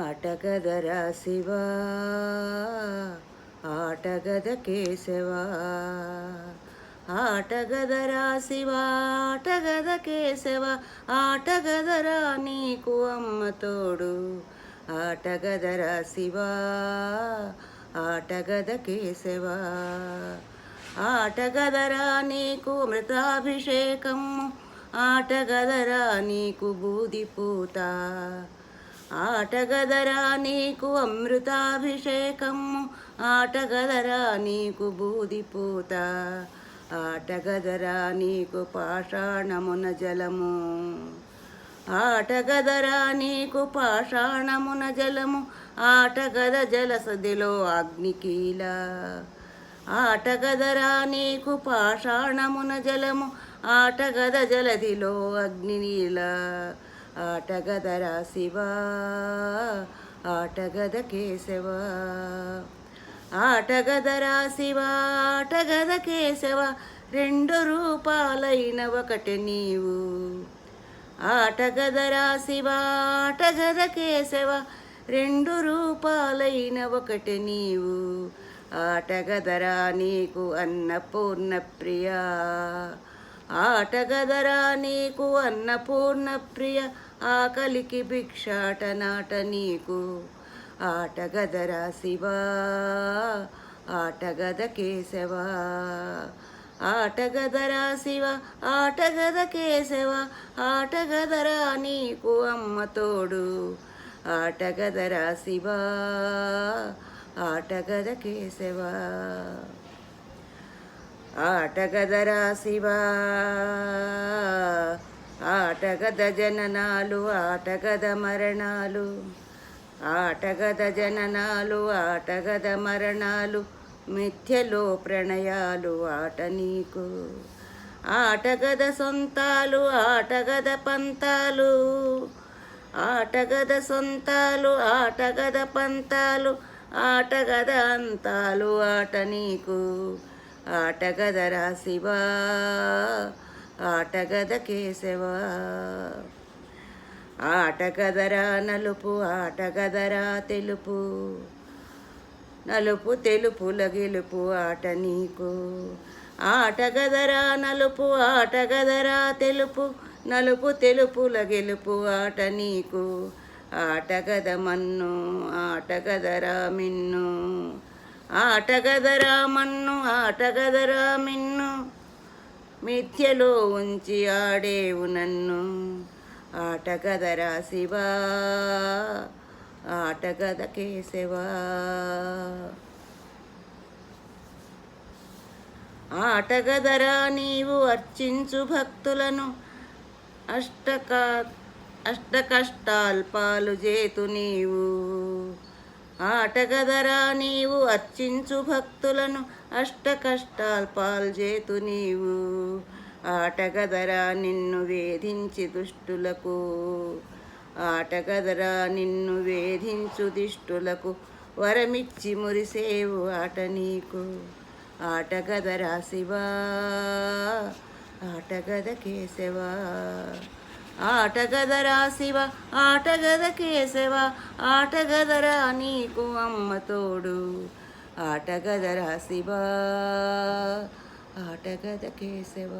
ఆటగదరా శివా ఆటగద కేశవా ఆటగదరా శివా ఆటగద కేశవా ఆటగదరా నీకు అమ్మ తోడు ఆటగదరా శివా ఆటగద కేశవా ఆటగదరా నీకు అమృతాభిషేకము ఆటగదరా నీకు బూదిపూత ఆటగదరా నీకు అమృతాభిషేకము ఆటగదరా నీకు బూదిపూత ఆటగదరా నీకు పాషాణమున జలము ఆటగదరా నీకు పాషాణమున జలము ఆటగద జలసదిలో అగ్నికీల ఆటగదరా నీకు పాషాణమున జలము ఆటగద జలదిలో అగ్నినీల ఆటగదరా శివా ఆటగద కేశవా ఆటగదరా శివా ఆటగద కేశవ రెండు రూపాలైన ఒకటి నీవు ఆటగదరా శివా ఆటగద కేశవ రెండు రూపాలైన ఒకటి నీవు ఆటగదరా నీకు అన్నపూర్ణ ప్రియా ఆటగదరా నీకు అన్నపూర్ణ ప్రియ ఆకలికి భిక్షాటనాట నీకు ఆటగదరా శివా ఆటగద కేశవా ఆటగదరా శివ ఆటగద కేశవ ఆటగదరా నీకు అమ్మ తోడు ఆటగదరా శివా ఆటగద కేశవా ఆటగదరా శివా ఆటగద జననాలు ఆటగద మరణాలు ఆటగద జననాలు ఆటగద మరణాలు మిథ్యలో ప్రణయాలు ఆట నీకు ఆటగద సొంతాలు ఆటగద పంతాలు ఆటగద సొంతాలు ఆటగద పంతాలు ఆటగద అంతాలు ఆట నీకు ఆటగదరా శివా ఆటగద కేశవా ఆటగదరా నలుపు ఆటగదరా తెలుపు నలుపు తెలుపుల గెలుపు ఆట నీకు ఆటగదరా నలుపు ఆటగదరా తెలుపు నలుపు తెలుపుల గెలుపు ఆట నీకు ఆటగద మన్ను ఆటగదరా మిన్ను ఆటగదరా మన్ను ఆటగదరా మిన్ను మిథ్యలో ఉంచి ఆడేవు నన్ను ఆటగదరా శివా ఆటగద కేశవా ఆటగదరా నీవు అర్చించు భక్తులను అష్ట కష్టాల్పాలు చేతు నీవు ఆటగదరా నీవు అర్చించు భక్తులను అష్ట కష్టాల్పాలు చేతు నీవు ఆటగదరా నిన్ను వేధించి దుష్టులకు ఆటగదరా నిన్ను వేధించు దిష్టులకు వరమిచ్చి మురిసేవు ఆట నీకు ఆటగదరా శివా ఆటగద కేశవా ఆటగదరా శివ ఆటగద కేశవ ఆటగదరా నీకు అమ్మ తోడు ఆటగదరా శివ ఆటగద కేశవ